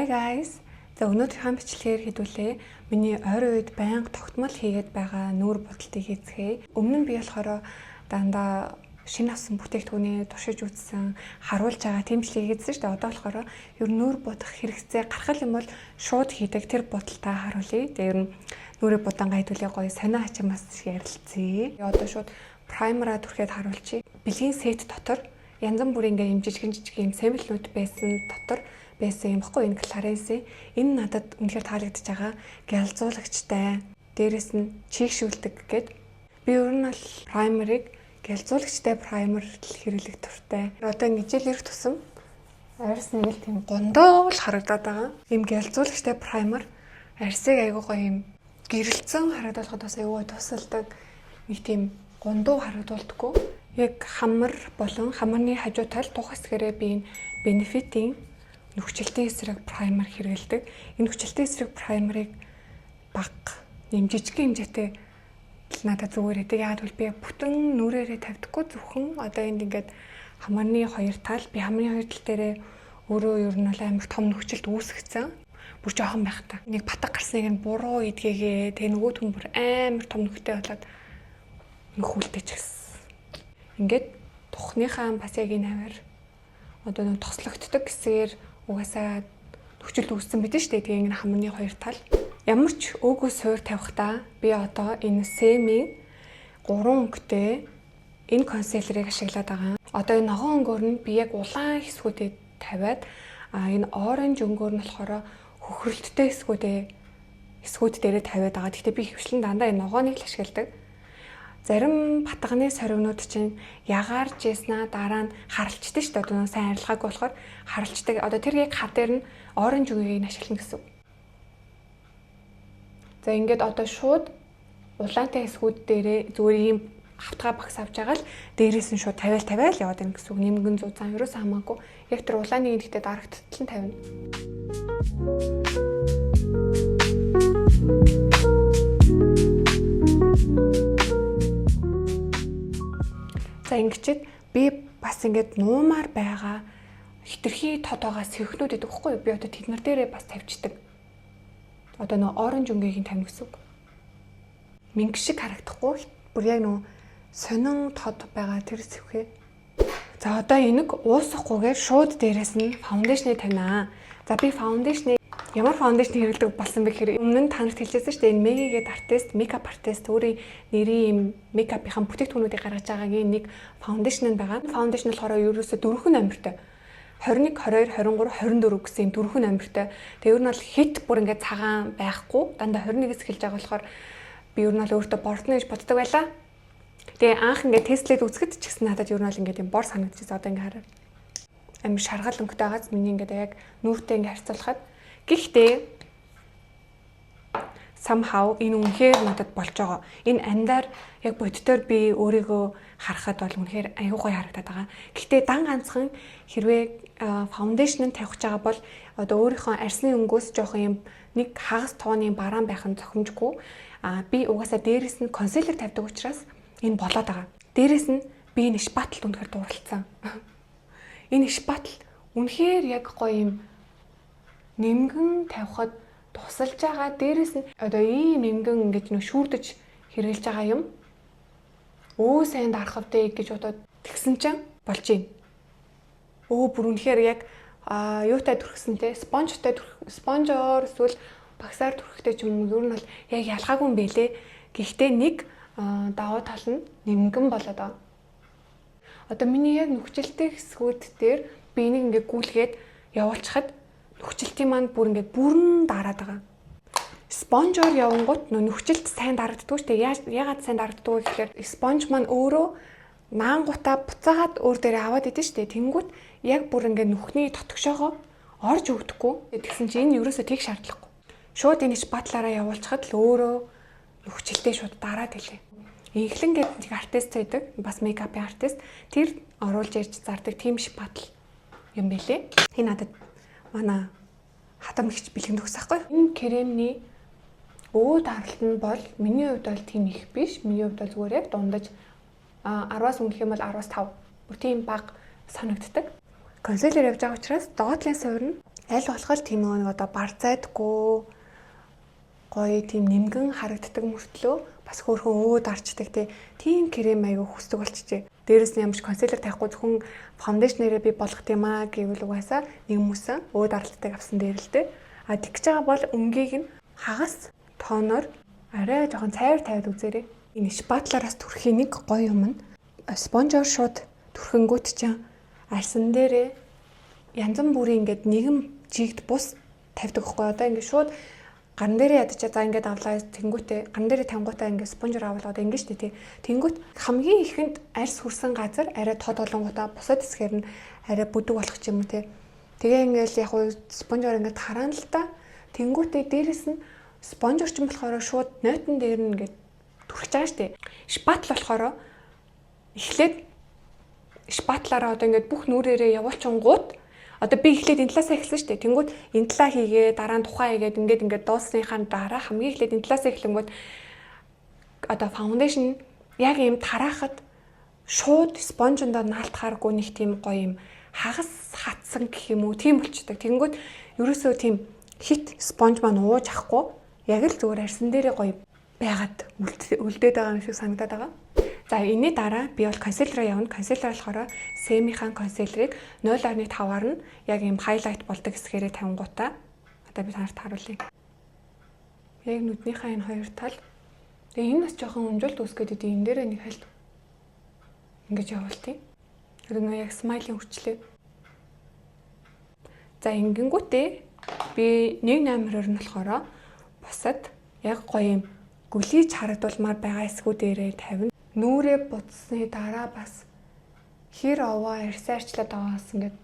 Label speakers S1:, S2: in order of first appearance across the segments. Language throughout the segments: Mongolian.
S1: Hi guys. За өнөөдрийн бичлэгээр хэдүүлээ миний ойрын үед байнга тогтмол хийгээд байгаа нүүр бодолтыг хийцгээе. Өмнө нь би болохоор дандаа шинэ авсан бүтээгдэхүүний туршиж үзсэн, харуулж байгаа тэмцлийг хийдсэн шүү дээ. Одоо болохоор ер нь нүүр бодох хэрэгцээ гарах юм бол шууд хийдэг тэр бодолтаа харуулъя. Тэгээ ер нь нүрээ будаангаа хэдүүлээ гоё сонио хачимаас ярилцъя. Одоо шууд праймераа түрхээд харуулчих. Бэлгийн сет дотор янз бүрийн ингээм жижиг юм сэмэлнүүд байсан дотор байсан юм баггүй энэ Clarence. Энэ надад үнэхээр таалагдж байгаа. Гялзуулагчтай, дээрэс нь чийгшүүлдэг гэд. Би ер нь бол праймерыг гялзуулагчтай праймер хэрэглэх туртай. Одоо ингэ жил ирэх тусам арьс нэг л тийм гондоо л харагдаад байгаа. Ийм гялзуулагчтай праймер арьсыг айгуу гоё юм гэрэлцэн харагдуулахад бас айгуу тусалдаг. Нэг тийм гондоо харагдуулдаггүй. Яг хамар болон хамарны хажуу тал тух хэсгээрээ би энэ Benefit-ийн нөхцөлтийн эсрэг праймер хэрэгэлдэг. Энэ нөхцөлтийн эсрэг праймерыг бага, нэм жижиг хэмжээтэй надад зүгээр байдаг. Яг бол би бүтэн нүрээрээ тавьдаггүй зөвхөн одоо энд ингээд хамарны хоёр тал, би хамарны хоёр тал дээрээ өөрөө ер нь амар том нөхцөлт үүсгэсэн. Бүр жоохон байх та. Нэг батг гарсныг нь буруу идгээгээ, тэгээ нөгөө түн бүр амар том нөхтэй болоод нөхүүлдэж гисэн. Ингээд тухныхаа бас яг энэ аваар одоо нэг тослогддог гэсээр угаасаа нөхцөлт үүссэн бидэн штэ. Тэгээ энэ хамарны хоёр тал ямар ч өөгөө суур тавихтаа би одоо энэ Semi 3 өнгөтэй энэ консилерыг ашиглаад байгаа. Одоо энэ ногоон өнгөөр нь би яг улаан хэсгүүдэд тавиад энэ оранж өнгөөр нь болохоор хөхрөлттэй хэсгүүд дээрээ тавиад байгаа. Гэхдээ би хөвчлэн дандаа энэ ногооныг л ашигладаг. Зарим батганы сорвнууд чинь ягаар жиснаа дараа нь харалцдаг шүү дээ. Одоо сайн арилгаагүй болохоор харалцдаг. Одоо тэр яг хар дээр нь оранж үгийг ашиглана гэсэн. За ингээд одоо шууд улаантай хэсгүүд дээрээ зүгээр ийм хавтгаа багс авч байгаа л дээрээс нь шууд тавиал яваад байна гэсэн үг. Нэмгэн зузаан ерөөс хамаагүй. Яг тэр улааны нэгтэй дарагттал нь тавина. За ингэчихэд би бас ингээд нуумаар байгаа хитрхи тодоогоос сэхнүүд гэдэг хэвгүй. Би одоо тэднэр дээрээ бас тавьчихдаг. Одоо нөө оранж өнгөийг нь тавина гэсэн үг. Минг шиг харагдахгүй. Бүр яг нөө сонин тод байгаа тэр сэвхээ. За одоо энийг уусахгүйгээр шууд дээрээс нь фаундейшнийг тавина. За би фаундейшнийг ямар фаундейшн хэрэглэдэг болсон бэ гэхээр өмнө нь танарт хэлжсэн шүү дээ. Энэ Megi гэдэг артист, makeup artist өөрийн нэрийн юм makeup-ийн бүтээгдэхүүнүүдийг гаргаж байгаагийн нэг фаундейшн байгаа. Фаундейшн болохоор ерөөсө дөрвөн номертой. 21, 22, 23, 24 гэсэн юм дөрвөн номертой. Тэгээ ер нь бол хит бүр ингээд цагаан байхгүй. Дандаа 21-с эхэлж байгаа болохоор би ер нь бол өөртөө бордно гэж боддог байлаа. Тэгээ анх ингээд тестлээд үзэхэд ч гэсэн надад ер нь бол ингээд юм бор санагдчихсан. Одоо ингээд хараа. Амир шаргал өнгөтэй байгааз миний ингээд яг нүүртэй ингээд харьцуулахад гэхдээ somehow энэ үнэхээр надад болж байгаа. Энэ андаар яг боддоор би өөрийгөө харахад бол үнэхээр аюу гой харагдаад байгаа. Гэхдээ дан ганцхан хэрвээ фаундейшн тавих гэж байгаа бол одоо өөрийнхөө арсны өнгөөс жоох юм нэг хагас тооны бараан байх нь зохимжгүй. Би угаасаа дээрээс нь консилер тавьдаг учраас энэ болоод байгаа. Дээрээс нь би энэ шпаталд үнэхээр дууралцсан. Энэ шпатал үнэхээр яг гоё юм нэмгэн тавихад тусалж байгаа. Дээрээс нь одоо ийм нэмгэн ингэж нөө шүүрдэж хэрэгжилж байгаа юм. Өө сайн дарахвдээ гэж бодоод тэгсэн чинь болж юм. Бүр үнэхээр яг юутай түрхсэнтэй спонжоор эсвэл багсаар түрхтэй ч юм уу ер нь бол яг ялгаагүй юм бэлээ. Гэхдээ нэг давуу тал нь нэмгэн болоод байгаа. Одоо миний яг нөхцөлтэй хэсгүүд дээр би энийг ингээ гүйлгээд явуулчихад нөхцөлтийн маань бүр ингээд бүрэн дараад байгаа. Спонжоор явангууд нөхцөлт сайн дарагддаг шүү дээ. Яагаад сайн дарагддаг вэ гэхээр спонж маань өөрөө наангуудаа буцаагаад өөр дээрээ аваад идэв шүү дээ. Тэнгүүт яг бүр ингээд нүхний дотгошоогоо орж өгдөггүй. Тэгсэн чинь энэ ерөөсөө тэг шаардлагагүй. Шууд энэ шпатлаараа явуулчихад л өөрөө нөхцөлтөө шууд дараад хэлээ. Инхлэн гэдэг нэг артист байдаг. Бас мейкапын артист. Тэр оруулж ярьж зардаг тийм шпатл юм бэлээ. Энэ надад манай хатам ихч бэлгэн төгс ахгүй. Энэ кремний өө даралт нь бол миний хувьд бол тийм их биш. Миний хувьд бол зүгээр яг дундаж 10-аас өмнөх юм бол 10-аас 5. Бүр тийм бага санагддаг. Консилер явж байгаа учраас доотлын суур нь Аль болох тийм нэг одоо барзайдаггүй гоё тийм нимгэн харагддаг мөртлөө бас хөөрхөн өөд арчдаг тийм крем аягүй хүсдэг болчихжээ. Дээрээс нь ямарч консилер тавихгүй зөвхөн фаундейшнээрээ би болгох юм аа гэвэл угаасаа нэг мөсөн өөд аралтыг авсан дээр л дээ. А тэгж байгаа бол өнгийг нь хагас тооноор арай жоохон цайвар тавиад үзээрэй. Энэ шпатлаараас түрхийн нэг гоё юм нь спонжоор шууд түрхэнгүүт чинь арсан дээрээ янз бүрийн ингээд нэгэн жигд бус тавьдаг байхгүй одоо ингээд шууд ган дээрээ ядчих за ингээд авлаа тэнгүүтээ ган дээрээ тангуудаа ингээд спонжоор авалгаад ингээд штэ тий. Тэнгүүт хамгийн ихэнд арьс хүрсэн газар арай тод олонгуудаа бусад хэсгээр нь арай бүдэг болох ч юм уу тий. Тэгээ ингээд яг уу спонжоор ингээд тараана л та. Тэнгүүтээ дээрэс нь спонж орчин болохоор шууд нойтон дээр нь ингээд түрхэж байгаа штэ. Шпатл болохоор эхлээд шпатлаараа одоо ингээд бүх нүрээрээ явуулчингууд одоо би эхлээд энэ талаасаа эхэлсэн шүү дээ. Тэнгүүд энэ талаа хийгээ дараа нь тухайн хийгээд ингээд дуусныхаа дараа хамгийн эхлээд энэ талаасаа эхлэнгүүд одоо фаундейшн яг юм тараахад шууд спонжондоо наалтахааргүй нэг тийм гоё юм хагас хатсан гэх юм уу тийм болчдөг. Тэнгүүд ерөөсөө тийм хит спонж маань ууж ахгүй яг л зүгээр арьсан дээрээ гоё байгаад үлдээд байгаа юм шиг санагдаад байгаа. За энэний дараа би бол консилераа явна. Консилер болохоор Semi-ийн консилерыг 0.5-аар нь яг юм хайлайт болдог хэсгээрээ тавингуудаа одоо би танарт харуулъя. Яг нүднийхээ энэ хоёр тал. Тэгээ энэ бас жоохон өнжүүлд үсгээд идэв. Энэ дээрээ нэг хальт ингэж явуултыг. Тэр нөө яг смайлийн хүчлээ. За ингэнгүүтээ би 1.8-аар нь болохоор бусад яг гоё юм гүлийж харагдуулмаар байгаа эсгүүдээрээ тавина. Нүрээ будсны дараа бас хэр овоо арьсаа арчлаад байгаагаас ингээд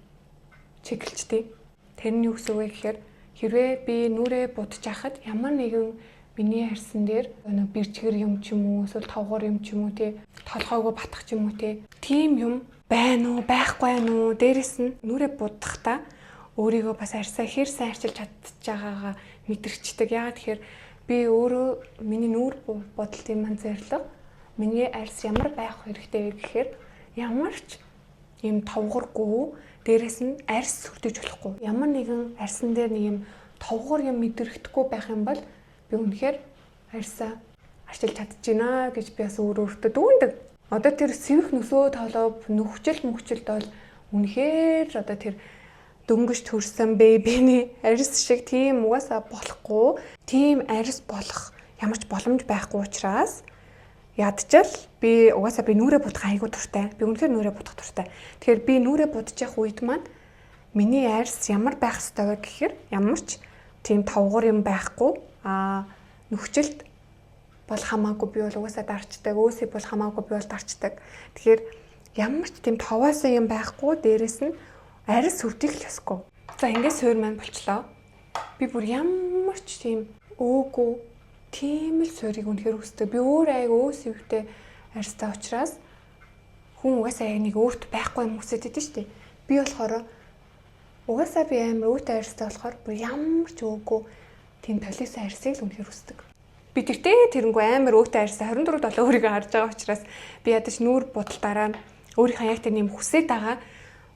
S1: чиглэлчтэй. Тэр нь юу гэсэн үг вэ гэхээр хэрвээ би нүрээ будж байхад ямар нэгэн миний арьсан дээр бэрчгэр юм ч юм уу эсвэл тавгуур юм ч юм уу тий толгойгоо батах ч юм уу тийм юм байна уу байхгүй байна уу дээрэс нь нүрээ будахтаа өөрийгөө бас арьсаа хэр сайн арчилж чадчих байгаагаа мэдрэгчдэг. Яагаад тэгэхээр би өөрөө миний нүур бодолтын маань зорилго миний арьс ямар байх хэрэгтэй вэ гэхээр ямар ч юм товгоргүй дээрэс нь арьс сүрдэж болохгүй. Ямар нэгэн арьсан дээр нэг юм товгор юм мэдрэхдэггүй байх юм бол би үнэхээр арьсаа арчилж чадчихна гэж би бас өөртөө дүүндэг. Одоо тэр сэвэх нөсөө толов нөхчл мөхчлд бол үнэхээр одоо тэр дөнгөж төрсэн бэбиний арьс шиг тийм угаасаа болохгүй. Тийм арьс болох ямар ч боломж байхгүй учраас ядчил би угаасаа би нүрээ будах айгуу дуртай. Би үнэхээр нүрээ будах дуртай. Тэгэхээр би нүрээ будаж явах үед маань миний арьс ямар байх ёстой вэ гэхээр ямар ч тийм тавгуур юм байхгүй. Нөхчөлд бол хамаагүй би бол угаасаа дарчдаг. Өөсөө бол хамаагүй би бол дарчдаг. Тэгэхээр ямар ч тийм товоосоо юм байхгүй. Дээрэс нь арьс сүрдэх л ёсгүй. За ингээд суур маань болчлоо. Би бүр ямар ч тийм өөгүй тийм л суурийг үнэхээр хүсдэг. Би өөр айг өөс өвтэй арьстай учраас хүн угаасаа яг нэг өөрт байхгүй юм хүсэж идэв шүү дээ. Би болохоор угаасаа би амар өөтэй арьстай болохоор бүр ямар ч өөгүй тийм толиосын арьсыг л үнэхээр хүсдэг. Би тэрнгүй амар өөтэй арьсаа 24/7 өөрийгөө харж байгаа учраас би ядаж нүүр будалтаараа өөрийнхөө яг тэр нэм хүсэж байгаа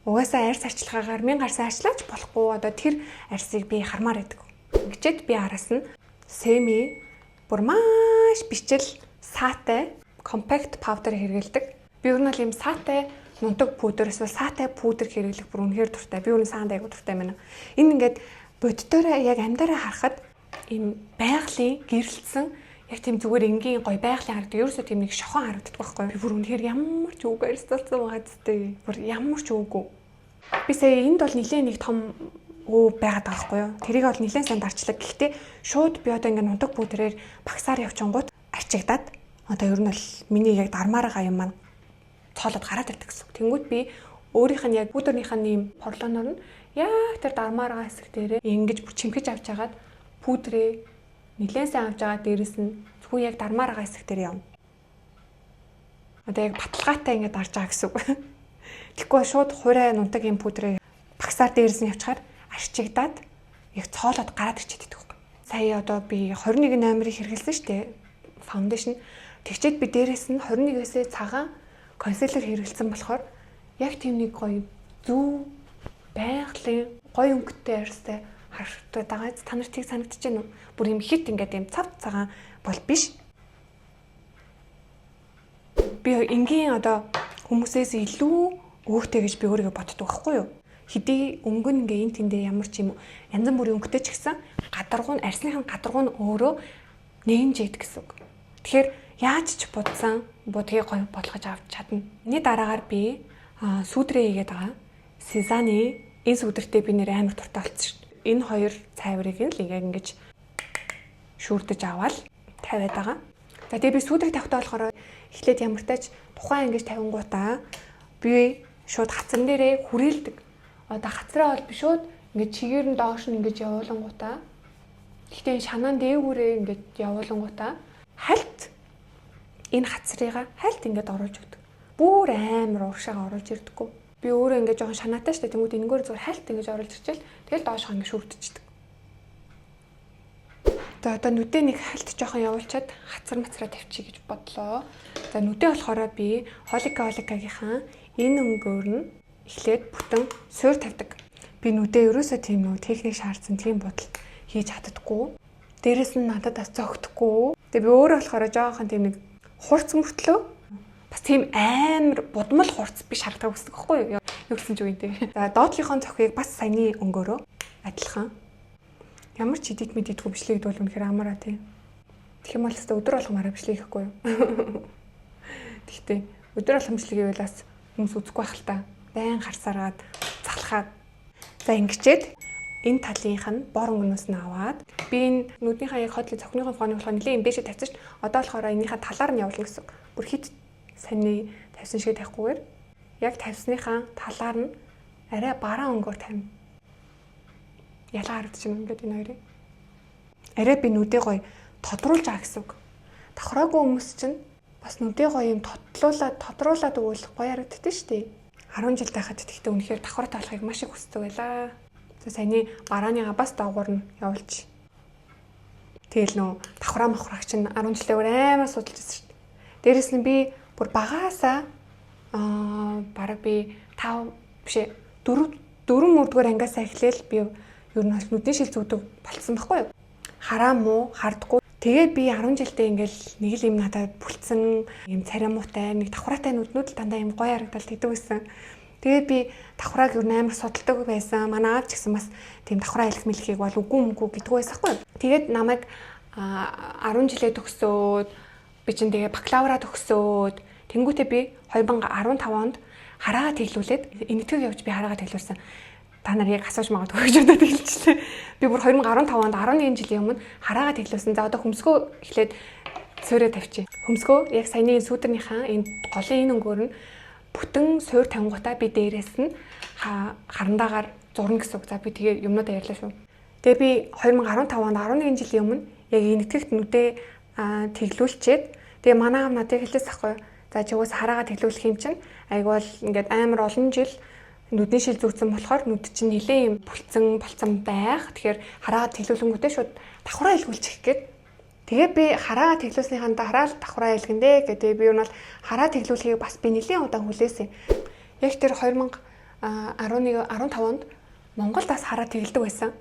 S1: угаасаа арьс арчилгаагаар 1000 арьсаа арчлаач болохгүй одоо тэр арьсыг би хармаар байдаг. Ингэчээд би араас нь Semi бүр маш бичил саатай компакт паудер хэрэгэлдэг. Би өөр нь юм саатай нунтаг пудер эсвэл саатай пудер хэрэглэх бүр үнэхээр дуртай. Би өөрийн саанд айгу дуртай байна. Энэ ингээд боддороо яг амдаараа харахад энэ байгалийн гэрэлтсэн яг тийм зүгээр энгийн гоё байгалийн харагддаг. Ерөөсөө тийм нэг шохон харагддаг байхгүй. Би бүр үнэхээр ямар ч үгүй арьсалцсан байгаа зүтэй. Бүр ямар ч үгүй. Би сая энд бол нэлээд нэг том өө байгаад байгаа байхгүй юу. Тэрийг бол нэлээд сайн дарчлаг. Гэхдээ шууд би одоо ингээд нунтаг пудрээр багсаар явчингууд арчигдаад одоо ер нь бол миний яг дармаар байгаа юм маань цоолоод гараад ирдэг гэсэн. Тэнгүүд би өөрийнх нь яг пудрынхаа нэм порлоноор нь яг тэр дармаар байгаа хэсэг дээрээ ингэж чимхэж авч хагаад пудрээ нэлээд сайн авч байгаа дээрэс нь зөвхөн яг дармаар байгаа хэсэг дээр явна. Одоо яг баталгаатай ингээд дарж байгаа гэсэн үг. Тэгэхгүй шууд хураа нунтаг юм пудрээ багсаар дээрээс нь явчихаар арчигдаад яг цоолоод гараад ирчихэд байдаг. Сая одоо би 21 номерыг хэрэглэсэн шүү дээ. Фаундейшн. Тэгчээд би дээрээс нь 21-ээс цагаан консилер хэрэглэсэн болохоор яг тийм нэг гоё зүү байгалийн гоё өнгөтэй арьстай харагдаад байгаа. Та нарт тийг санагдаж байна уу? Бүр юм хит ингээд юм цав цагаан бол биш. Би энгийн одоо хүмүүсээс илүү өөхтэй гэж би өөрийгөө боддог байхгүй юу? Хэдий өнгө нь ингээ эн тэндээ ямар ч юм янз бүрийн өнгөтэй ч гэсэн гадаргуу нь арьсныхын гадаргуу нь өөрөө нээмжээд гэсэн үг. Тэгэхээр яаж ч будсан будгийг гоё болгож авч чадна. Миний дараагаар би сүдрээ хийгээд байгаа. Сезаны энэ сүдэртэй би нэр амар дуртай болсон шүү дээ. Энэ хоёр цайврыг л ингэж шүрдэж аваад тавиад байгаа. За тэгээ би сүдрийг тавихтаа болохоор эхлээд ямартайч тухайн ингэж тавингуудаа би шууд хацар дээрээ хүрээлдэг. Одоо хацраа бол би шууд ингэж чигээр нь доош нь ингэж явуулангуудаа. Гэхдээ шанаан дээгүүрээ ингэж явуулангуудаа хальт энэ хацрыгаа хальт ингэж оруулж өгдөг. Бүр амар уршаага оруулж ирдэггүй. Би өөрөө ингэж жоохон шанаатай штэ тэмүүл энэгээр зүгээр хальт ингэж оруулж ирчихэл тэгэл доошоо ингэж шүрдчихдэг. За одоо нүдээ нэг хальт жоохон явуулчаад хацар мацраа тавьчих гэж бодлоо. За нүдээ болохоор би холикагийнхаа энэ өнгөөр нь эхлээд бүтэн суур тавьдаг. Би нүдээ ерөөсөө тийм нөө техник шаардсан тийм бодол хийж чаддаггүй. Дээрэс нь надад бас зөгтөхгүй. Тэгээ би өөрөө болохоор жоохон тийм нэг хурц мөртлөө бас тийм амар будмал хурц биш харагдах үсдэг байхгүй юу? Юу гэсэн ч үгүй дээ. За доотлийнхын цохийг бас саяны өнгөөрөө адилхан. Ямар ч идит мэдитгүй бичлэгд бол үнэхээр амараа тийм. Тэгэх юм бол өстө өдөр болгон мараа бичлэг хийхгүй юу? Тэгтээ өдөр болгон бичлэг хийвэлээс хүмүүс үзэхгүй байх л та. Байн харсараад залхаад. За ингэчээд энэ талынх нь бор өнгнөөс нь аваад би энэ нүднийхээ яг хотлын цохныхын фоны болохоор нэлээд юм бэшээ тавьчих. Одоо болохоор энийхээ талаар нь явуулна гэсэн. Бүр хит саний тавьсан шиг тавихгүйгээр яг тавьсныхаа талаар нь арай бараа өнгөөр тавина. Ялгаа харагдаж байна ингээд энэ хоёрыг. Арай би нүдээ гоё тодруулж байгаа гэсэн үг. Давхраагүй хүмүүс чинь бас нүдээ гоё юм тодруулаад өгвөл гоё харагддаг шүү дээ. 10 жил байхад тэгтээ үнэхээр давхраатай болохыг маш их хүсдэг байлаа. За саяны барааныгаа бас доогуур нь явуулж. Тэгэл нөө давхраа махрагч нь 10 жилээр амар судалж ирсэн шүү дээ. Дээрэс нь би бүр багаасаа бараг би 5 биш 4 ангиасаа эхлээл би ер нь нүдний шил зүгдэг болцсон байхгүй юу? Хараа муу, хардггүй. Тэгээд би 10 жилдээ ингээл нэг л юм надад бүлдсэн юм царай муутай нэг давхраатай нүднүүд л дандаа юм гоё харагдал тэгдэг байсан. Тэгээд би давхрааг ер нь амар судалдаг байсан. Манай аав ч гэсэн бас тийм давхраа хэлэх мэлхийг бол үгүй мгүй гэдэггүй байсаахгүй. Тэгээд намайг 10 жилээ төгсөөд би чинь тэгээ бакалавра төгсөөд тэнгуүтээ би 2015 онд хараагаа тэглүүлээд энэтхэг явж би хараагаа тэглүүлсэн. Та нар яг асууж магадгүй гэж бодоод хэлчихлээ. Би бүр 2015 онд 11 жилийн өмнө хараагаа тэглүүлсэн. За одоо хөмсгөө эхлээд суурэ тавьчих. Хөмсгөө яг саяны сүдэрнийхаа энэ голын энэ өнгөөр нь бүтэн суур тавингуудаа би дээрээс нь харандаагаар зурна гэсэн үг. За би тэгээ юмнуудаа ярьлаа шүү. Тэгээ би 2015 онд 11 жилийн өмнө яг энэтхэгт нүдээ тэглүүлчихэд тэгээ манай аав надад хэлсэн байхгүй. За чи уус хараагаа тэглүүлэх юм чинь айгуул ингээд амар олон жил нүдний шил зүгцэн болохоор нүд чинь нэлээ юм болцсон байх. Тэгэхээр хараагаа тэглүүлэнгүүтээ шууд давхраа илгүүлчих гээд. Тэгээ би хараагаа тэглүүлснийхаа дараа л давхраа илгэндэ гэдэг. Би юу нь бол хараа тэглүүлэхийг бас би нэлээ удаа хүлээсэн. Яг тэр 2015 онд Монголд бас хараа тэглэдэг байсан.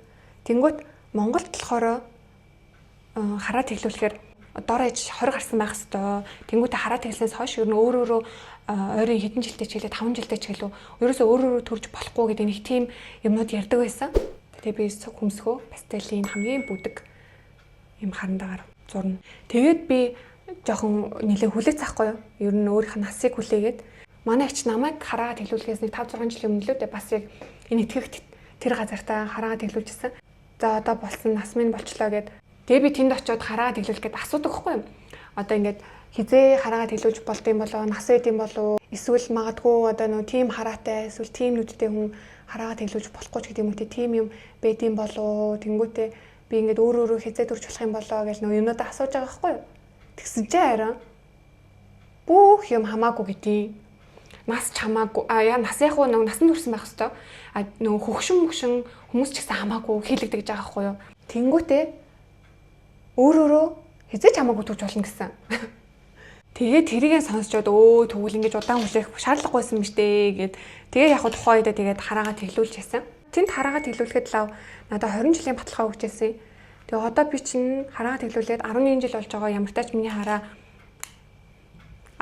S1: Тэнгүүт Монголд болохоор хараа тэглүүлэхээр дор ээж 20 гарсан байх хэвээр. Тэнгүүтээ хараа тэглэснээс хойш ер нь өөрөө ойрын хэдэн жилтэй ч гэлээ 5 жилтэй ч гэлөө ерөөсөө өөрөө төрж болохгүй гэдэг нэг тийм юмнууд ярьдаг байсан. Тэгээ би хөмсгөө пастелийн хамгийн бүдэг юм харандаагаар зурна. Тэгээд би жоохон нэлээ хүлээц ахгүй юу? Ер нь өөрийнх нь насыг хүлээгээд манай ач намайг хараагаа тэглүүлэхээс нэг 5-6 жилийн өмнө л дээ бас яг энэ итгэгт тэр газартаа хараагаа тэглүүлжсэн. За одоо болсон нас минь болчлоо гэд. Тэгээ би тэнд очиод хараагаа тэглүүлэх гээд асуудаг хгүй юу? Одоо ингээд хизээ хараагаа тэглүүлж болд юм болоо, нас байд юм болоо, эсвэл магадгүй одоо нөө тим хараатай, эсвэл тим нүдтэй хүн хараагаа тэглүүлж болохгүй ч гэдэг юм уу тийм юм байд юм болоо. Тэнгүүтээ би ингээд өөрөө хизээ төрж болох юм болоо гэж нөө юмудаа асууж байгаа байхгүй юу? Тэгсэн чинь хараа бүх юм хамаагүй гэдгийг. Нас ч хамаагүй. Яа нас яг уу нэг насан турсан байх хэвээр. Нөө хөгшин хүмүүс ч гэсэн хамаагүй хийлэгдэг гэж байгаа байхгүй юу? Тэнгүүтээ өөрөөрөө хизээч хамаагүй төрж болно гэсэн. Тэгээд тэрийгээ сонсчод тэгвэл ингэж удаан хүлээх шаардлагагүйсэн биз дээ гэд. Тэгээд яг тухайн үедээ тэгээд хараагаа тэглүүлж яасан. Тэнд хараагаа тэглүүлэхэд лав надад 20 жилийн баталгаа өгчээсэн. Тэгээд одоо би чинь хараагаа тэглүүлээд 11 жил болж байгаа ямар тач миний хараа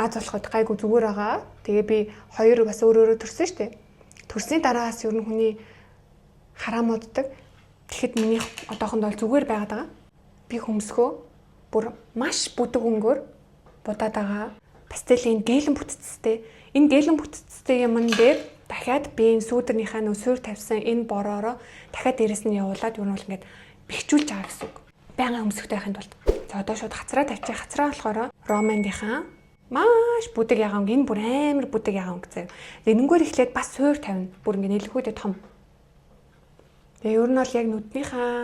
S1: аз болоход гайгүй зүгээр байгаа. Тэгээ би 2 бас өөрөөрөө төрсөн шүү дээ. Төрсний дараагаас ер нь хүний хараа моддаг. Тэгэхэд миний одоохондоо зүгээр байгаад байгаа. Би хөмсгөө бүр маш бүдэг өнгөөр будаад байгаа. Пастелийн дээлэн бүтцтэй. Энэ дээлэн бүтцтэй юмн дээр дахиад би энэ сүүдэрнийхээ нөсөр тавьсан энэ бороороо дахиад дээрэс нь явуулаад юу нь бол ингээд бэхжүүлж байгаа гэсэн үг. Байнга хөмсгтэй байхын тулд. За одоо шууд хацраа тавьчих. Хацраа болохоор романдынхаа маш бүдэг ягаанг энэ бүр амар бүдэг ягаанг заяа. Энэнгээр эхлээд бас суур тавина. Бүр ингээд нэлгүүдээ том. Тэгээ ер нь бол яг нүднийхээ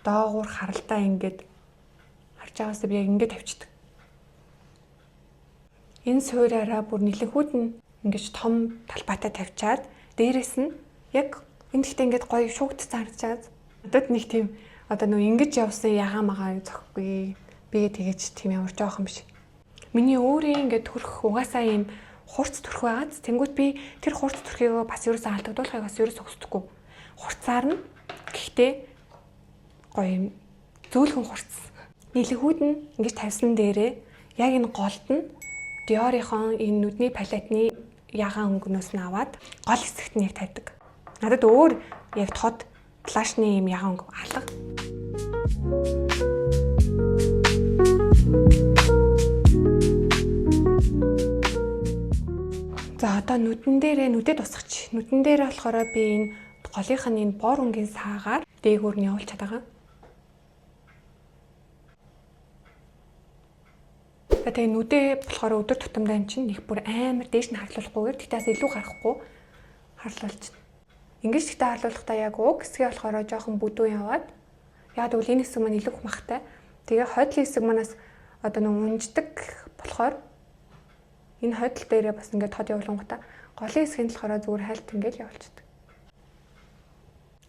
S1: доогуур харалтаа ингээд харж байгаас би яг ингээд тавьчихдаг. Энэ суураараа бүр нэлгүүд нь ингээд том талбайтай тавьчаад дээрэс нь яг энэ гэхдээ ингээд гоё шуугдсан харагдаад надад нэг тийм одоо нөө ингэж явсан ягаа магаа зөхгүй. Би тэгэж тийм ямар жоохон биш. Миний өөрийн ингээд төрх угаасаа ийм хурц төрх байгааз тэнгуут би тэр хурц төрхийгөө бас ерөөсөө алдагдуулахыг бас ерөөсөө хүсдэггүй. Хурцаар нь гэхдээ гоё юм зөөлхөн хурц. Нэлгүүд нь ингэж тавьсан дээрээ яг энэ голд нь Dior-ийн энэ нүдний палетны ягаан өнгөнөөс нь аваад гол хэсэгт нь яг тавьдаг. Надад өөр яг тод плашны юм ягаан өнгө алга. За одоо нүдэн дээрээ нүдэд тусгач. Нүдэн дээрээ болохоор би энэ голынх нь энэ бор өнгийн саагаар дээгүүр нь явуулж чадбайгаа. Тэгээ нүдээ болохоор өдөр тутамдаа эн чинь их бүр амар дээш нь харлуулахгүйгээр тэгтээс илүү гарахгүй харлуулж байна. Ингэж тэгтээ харлуулахдаа яг уг хэсгээ болохоор жоохон бүдүүн яваад яг тэгвэл энэ хэсэг маань илүү хумхтай. Тэгээ хойдлын хэсэг манаас одоо нэг унждаг болохоор энэ хойдол дээрээ бас ингээд тод явуулангуудаа голын хэсгийн болохоор зүгээр хайлт ингээд явуулчихдаг.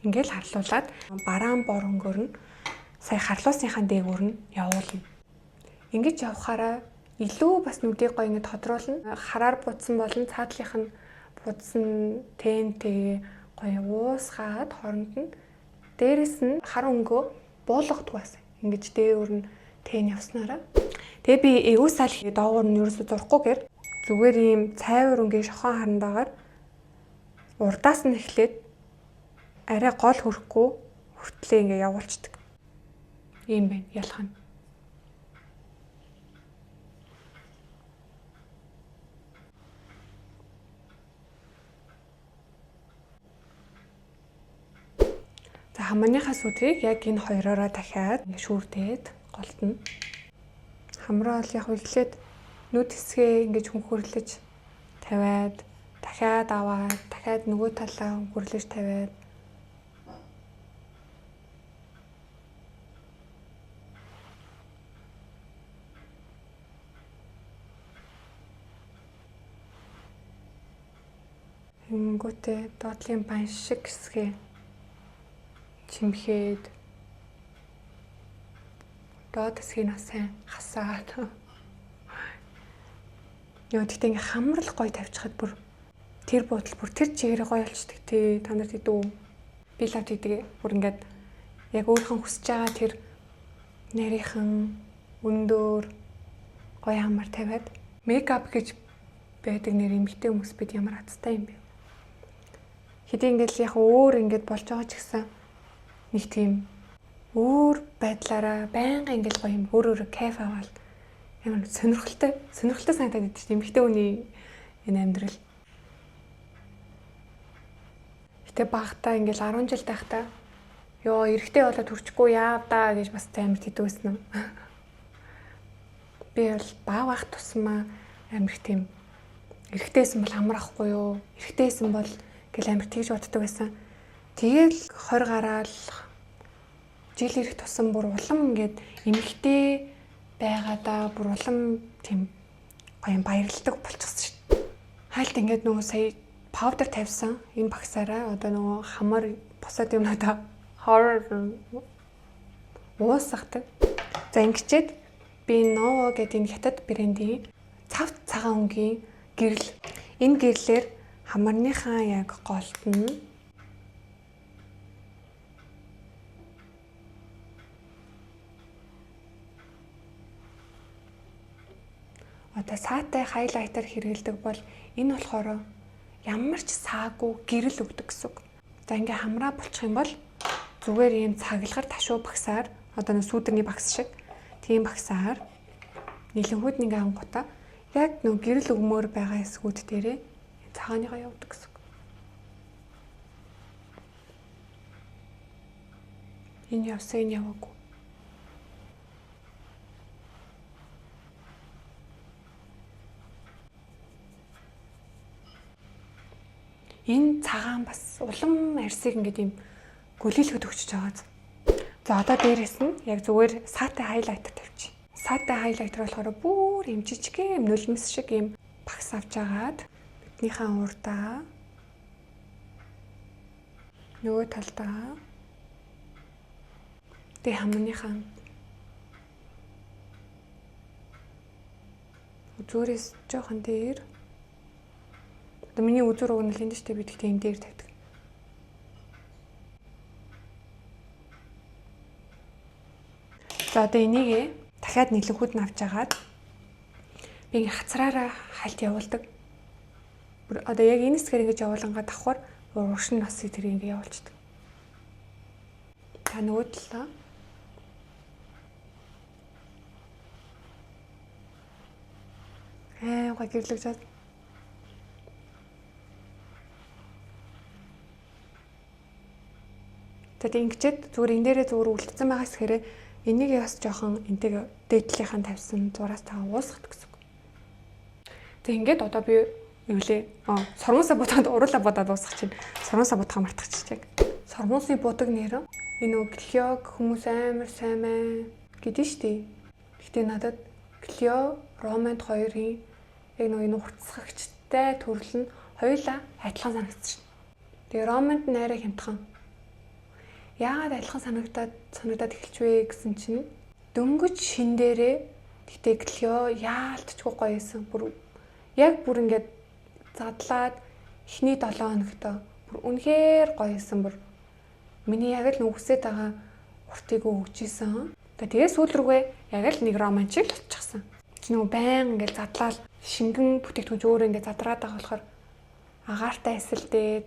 S1: Ингээд харлуулад бараан бор өнгөөр нь сая харлуусныхаа дээгүүр нь явуулна. Ингэж явхаараа илүү бас нүдийг гоё ингэ тодруулна. Хараар будсан болон цаадлынх нь будсан тэнтэй гоё уусгаад хооронд нь дээрэс нь хар өнгөө буулгадгүй байсан. Ингэж дээвэр нь тэн явснараа. Тэгээ би эвсал доогуур нь ерөөсө зурхгүйгээр зүгээр ийм цайвар өнгийн шохон харандагаар урдаас нь эхлээд арай гол хөрөхгүй хүртлээ ингэ явуулцдаг. Ийм байна ялах нь. Хамааныхаа сүдрийг яг энэ хоёроороо дахиад шүүрдээд голдно. Хамраа бол яг эхлээд нүд хэсгээ ингэж хөнхөрлөж тавиад дахиад аваад дахиад нөгөө талаа хөнхөрлөж тавиад хөнгөтэй доотлын бан шиг хэсгээ чимхээд доод хэсгийг нас сайн хасаад ёо тэгтээ ингээ хамрал гоё тавьчихад бүр тэр буудал бүр тэр чигээрээ гоё болчихдаг тий та нарт хэдүү би лав тэгдэг бүр ингээд яг өөрийнхөө хүсэж байгаа тэр нарийнхан өндөр гоё хамар тавиад мейкап гэж байдаг нэр эмэгтэй хүмүүс бид ямар хацтай юм бэ хэдий ингээд яг өөр ингээд болж байгаа ч гэсэн нэг тийм өөр байдлаараа байнга ингээл гоё юм өөр кайф аваад ямар сонирхолтой санагдаад идэв чинь эмэгтэй хүний энэ амьдрал. Гэтэ багтаа ингээл 10 жил тахтаа ёо эрэгтэй болоод төрчихгүй яав да гэж бас амар тэдвэсэн юм. Би бол баг тусмаа амар тийм эрэгтэйсэн бол хамрахгүй юу? Эрэгтэйсэн бол гэл амар тэгж боддог байсан. Тэгэл 20 гараал жил ирэх тусам бүр улам ингээд эмэгтэй байгаадаа бүр улам тийм гоё баярлдаг болчихсон шүү дээ. Хайлт ингээд нөгөө сая паудер тавьсан энэ багсаараа одоо нөгөө хамар босоод юмнуудаа хоррор уусахдаг. За ингэчээд би Novo гэдэг энэ хятад брендийн цавт цагаан өнгийн гэрэл. Энэ гэрлэр хамарныхаа яг голт нь одоо саатай хайлайтер хэрэгэлдэг бол энэ болохоор ямар ч саагүй гэрэл өгдөг гэсэн үг. За ингээ хамраа болчих юм бол зүгээр ийм цаглагар ташуу багсаар одоо нэг сүүдэрний багс шиг тийм багсаар нэлэнхүүд нэг ангуута яг нэг гэрэл өгмөр байгаа эсгүүд дээрээ цагааныгаа явуулдаг гэсэн үг. Энэ явсан энэ яваагүй. Энэ цагаан бас улам арьсыг ингээд юм гөлөөлөхөд өгчөж байгаа. За одоо дээрээс нь яг зүгээр саатай хайлайтер тавьчих. Саатай хайлайтер болохоор бүр юм жижиг юм нулимс шиг юм багс авч агаад биднийхээ урдаа нөгөө талдаа тэг хамныхаа зүрээс жоохон дээр одоо миний үзүр уг нь л энэ дэжтэй бид гэхдээ энэ дээр тавьдаг. За одоо энийг дахиад нэлэнхүүд нь авч агаад би ингээ хацраараа хальт явуулдаг. Одоо яг энэ хэсгээр ингэж явуулангаа давхар урагш нь бас тэр ингээ явуулчихдаг. Та нөгөө талаа гой гэрлэж чад. Тэгээд ингэчээд зүгээр энэ дээрээ зүгээр үлдсэн байгаас хэрэг энийг бас жоохон энтэйг дээдлийнхэн тавьсан зураас таа уусгах гэсэн үг. Тэг ингээд одоо би юу лээ? Сормосоо бодоод уруулаа бодоод уусгах чинь. Сормосоо бодохоо мартчихчих. Сормосын будаг нэр энэ нөгөө Клеог хүмүүс амар сайн маа гэдэг нь шүү дээ. Гэхдээ надад Клео, Романд хоёрын яг нөгөө энэ хурцгагчтай төрөл нь хоёулаа адилхан санагдсан шин. Тэгээ Романд нь арай хямдхан. Яагаад адилхан санагдаад эхэлж вэ гэсэн чинь дөнгөж шин дээрээ тэгтээ Клео яалтчгүй гоё байсан. Бүр ингээд задлаад эхний 7 хоногт бүр үнэхээр гоё байсан. Бүр миний яг л нүгсээд байгаа уртыг өгчээсэн. Тэгээ сүүл рүүгээ яг л нэг роман шиг л болчихсон. Чи нөгөө байн ингээд задлаад шингэн бүтээгдэхүүн өөр ингээд задраад байгаа болохоор агаартай эсэлдээд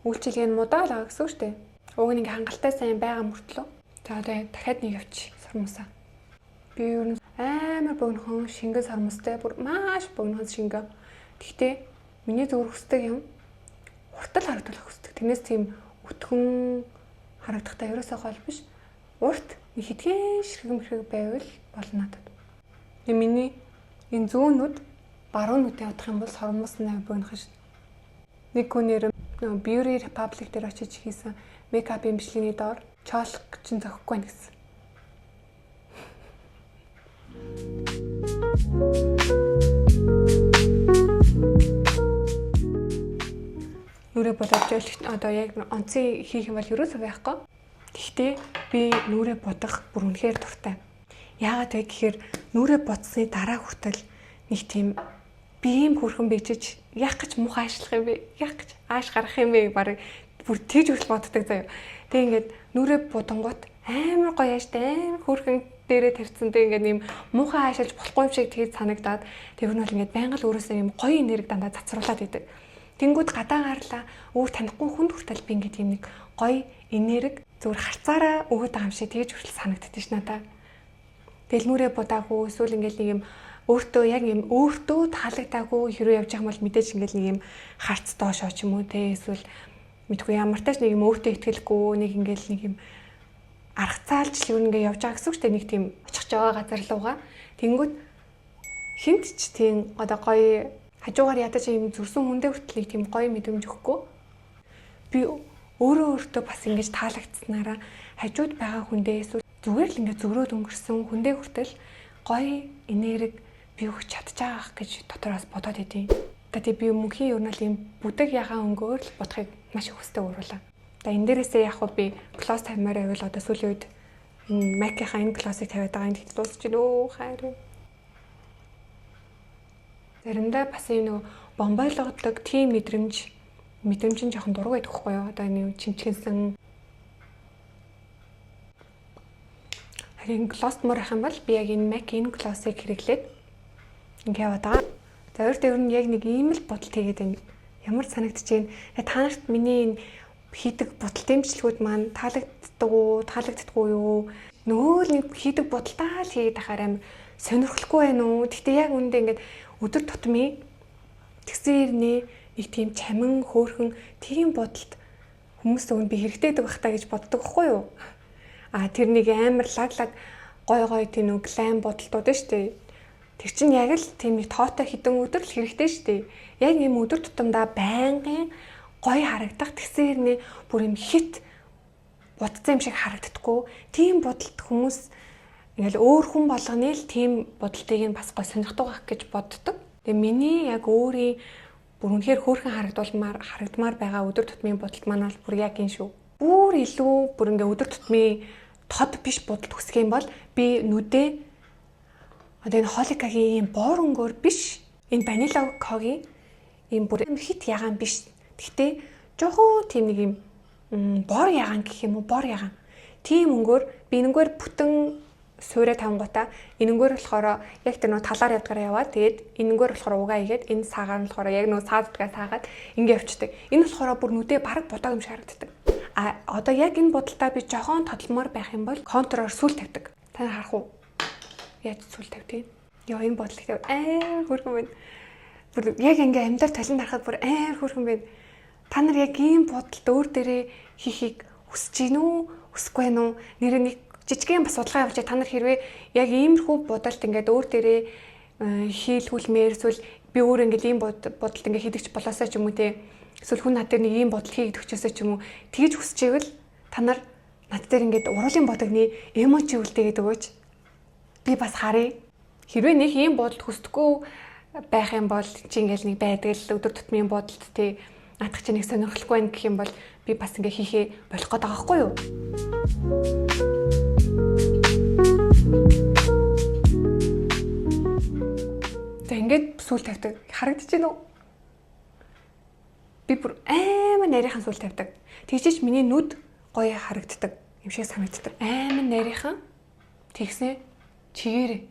S1: үйлчилгээ нь мудаа л байгаа гэсэн үг шүү дээ. Уг нэг хангалттай сайн байгаа мөртлөө. За одоо дахиад нэг явчих сормосоо. Би ер нь амар богинохон шингэн сормостой бүр маш богинохон шингэн. Гэхдээ миний зөв хүсдэг юм уртал харагдуулах хүсдэг. Тэрнээс тийм өтгөн харагдахтай ерөөсөө гол биш. Урт нэг хитгэн ширхэг байвал болно надад. Тэгээ миний энэ зүүнүүд баруун нүдээ явах юм бол сормос 8 богинохон шин. Нэг хүнээр Beauty Republic дээр очиж хийсэн мейкапын бичлэгийн доор чоолох чинь зохихгүй байна гэсэн. Нүрээ бодож одоо яг онцгой хийх юм бол ерөөсөө байхгүй. Гэхдээ би нүрээ бодох бүр үнэхээр дуртай. Яагаад вэ гэхээр нүрээ бодсны дараа хүртэл нэг тийм биеийн хөрхөн бийжиж яах гэж муухай ажиллах юм бэ? Яах гэж ааш гарах юм бэ? Барыг бүр тэгж хүртэл боддог заяа. Тэг ингээд нүрээ будангууд амар гоё яаштай амар хөрхөн дээрээ тавьсан. Тэг ингээд юм муухай аашилж болохгүй юм шиг тэгээд санагдаад тэр нь бол ингээд байнга л өөрөөсөө юм гоё энерги дандаа цацруулаад идэг. Тэнгүүд гадаа гарлаа өөр танихгүй хүнд хүртэл би ингээд юм нэг гоё энерги зүгээр харцаараа өгöd байгаа юм шиг тэгж хүртэл санагддаг ш надаа. Тэгэл нүрээ будаагүй эсвэл ингээд нэг юм өөртөө яг юм өөртөө таалагдаагүй хэрэг явж байгаа юм бол мэдээж ингээд нэг юм харц доошоо ч юм уу те эсвэл мэдгүй ямар тач нэг юм өөртөө итгэлгүй нэг ингээл нэг юм арга цаалж л юу ингээ явж байгаа гэсэн үг шүү дээ. Нэг тийм очих жагаа газар луугаа. Тэнгүүд хинт ч тийм одоо гоё хажуугаар ядаж юм зүрсэн хүндээ хүртэл нэг тийм гоё мэдрэмж өгөхгүй. Би өөртөө бас ингэж таалагдсанараа хажууд байгаа хүндээ эсвэл зүгээр л ингээ зөрөөд өнгөрсөн хүндээ хүртэл гоё энерги би өгч чадчихаах гэж дотроос бодоод идэв. Тэгээ би мөнхийн юу нэг юм бүдэг ягаан өнгөөр л бодохыг маш их хүсдэг уруулаа. Тэгээ энэ дээрээсээ яг хөө би класс таймаар байвал одоо сүүлийн үед Mac-ийнхаа энэ классыг тавиад байгаа энэ дуусч гинөө хайр. Заримдаа бас энэ бомбойлгодог тийм мэдрэмж нь жоохон дург байдаг хгүй юу? Одоо энэ чимчгэнсэн харин глоссмор ах юм бол би яг энэ Mac энэ глоссыг хэрэглээд ингээ яваад байгаа. За өөртөө ер нь яг нэг ийм л бодол хийгээд байна. Ямар санагдчихээн. Та нарт миний энэ хийдэг бодол дэмжлэгүүд маань таалагддаггүй юу? Нөгөө л нэг хийдэг бодолтаа л хийгээд ахаар амар сонирхолтой байна уу? Гэхдээ яг үүндээ ингээд өдөр тутмын тэгсэрнээ нэг тийм чамин хөөрхөн тийм бодолд хүмүүс өгн би хэрэгтэй байдаг бах та гэж боддог хгүй юу? Тэр нэг амар лаглаг гой тийм нэг глайм бодолтууд нь штэ. Тэр чинь яг л тийм нэг тоотой хідэн өдөр л хэрэгтэй штэ. Яг ийм өдөр тутамдаа байнгын гоё харагдах тэгсэрнээ бүр юм хит бодсон юм шиг харагддаггүй. Тийм бодолд хүмүүс ингээл өөр хүн болгоны л тийм бодолтыг нь бас гоё сонирхдаг байх гэж боддог. Тэгээ миний яг өөрийн бүр үнэхээр хөөрхөн харагдмаар байгаа өдөр тутмын бодолт маань бол бүр яг энэ шүү. Бүр илүү бүр ингээ өдөр тутмын тод биш бодолт хүсэх юм бол би нүдээ одоо энэ холикагийн ийм бор өнгөөр биш энэ ванила когийн ийм бүр хит ягаан биш. Гэхдээ жоохон тийм нэг юм бор ягаан гэх юм уу, бор ягаан. Тийм өнгөөр би энэгээр бүтэн суурэ тавангуудаа энэгээр болохоор яг тэр нөө талаар явдгаараа яваад тэгээд энэгээр болохоор угаа игээд энэ саагаар нь болохоор яг нөө саадгаа саагаад ингэ явчихдаг. Энэ болохоор бүр нүдээ бараг будааг юм шиг харагддаг. Одоо яг энэ бодолтаа би жоохон тодломоор байх юм бол контроор сүл тавьдаг. Та нар харах уу? Яаж сүл тавьдгийг? Яа энэ бодол ихтэй хөөрхөн байна. Бүр яг ингээ амьдаар талент харахад бүр хөөрхөн байна. Та нар яг ийм бодолд өөр дээрээ хийхийг хүсэж гин үү? Хүсэхгүй байна уу? Нэр нэг жижигхэн бас судалгаа явуулчих. Та нар хэрвээ яг иймэрхүү бодолд ингээд өөр дээрээ хийлгүүлмээр эсвэл би өөр ингээд ийм бодолд ингээд хийдэгч болоосоо ч юм уу те. Эсвэл хүн над дээр нэг ийм бодол хийгдэвчээсээ ч юм уу тэгж хүсчихвэл та нар над дээр ингээд уруулын бодогны эможи үлдээгээд өгөөч. Би бас харъя. Хэрвээ нэг ийм бодолд хүсдэггүй байх юм бол чи ингээд нэг байдаг л өдөр тутмын бодолд те наадах чи нэг сонирхолтой байна гэх юм бол би бас ингээ хийхээ болох гээд байгаа байхгүй юу? За ингээд сүүл тавьдаг. Харагдаж байна уу? Би бүр амар нарийнхан сүүл тавьдаг. Тэгжээч миний нүд гоё харагддаг. Юм шиг санагддаг. Амар нарийнхан тэгснэ чигээрээ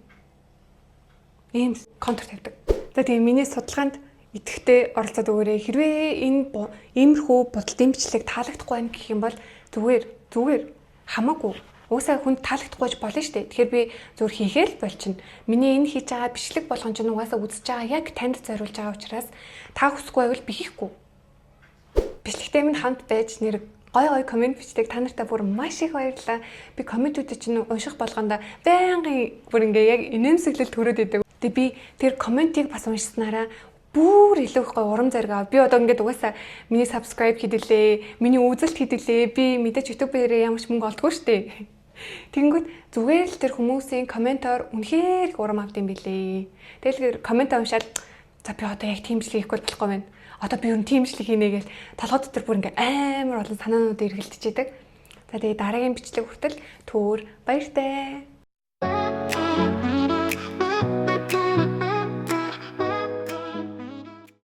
S1: ийм контур тавьдаг. За тэгээ миний судалгаанд идэвхтэй оролцоод өгөөрэй. Хэрвээ энэ иймэрхүү бодол дэмжлэг таалагдахгүй байх гэх юм бол зүгээр хамаагүй. Уусаа хүнд таалагдахгүй болно шүү дээ. Тэгэхээр би зүгээр хийгээл болчихно. Миний энэ хийж байгаа бичлэг болгон ч угаасаа үзэж байгаа яг танд зориулж байгаа учраас та хүсэхгүй байвал би хийхгүй. Бичлэгтэй минь хамт байж нэр гой комент бичдэг та нартай бүр маш их баярлалаа. Би комментүүдийг чинь унших болгонда байнгын бүр ингээ яг инээмсэглэл төрөөд идэг. Тэгээ би тэр комментиг бас уншсанараа бүр илүү их урам зориг аа. Би одоо ингээд угаасаа миний subscribe хийдэлээ, миний үзэлт хийдэлээ. Би мэдээж YouTube-ээр ямар ч мөнгө олдгоо штэ. Тэгэнгүүт зүгээр л тэр хүмүүсийн комментоор үнэхээр их урам авд юм билээ. Тэгэл коммент уншаад за би одоо яг тиймжлэг хийхгүй болохгүй байна. Одоо би юу тиймжлэг хийнэ гэж толгой дотор бүр ингээд амар олон санаанууд эргэлдэж идэг. За тэгээ дараагийн бичлэг хүртэл түр баяртай.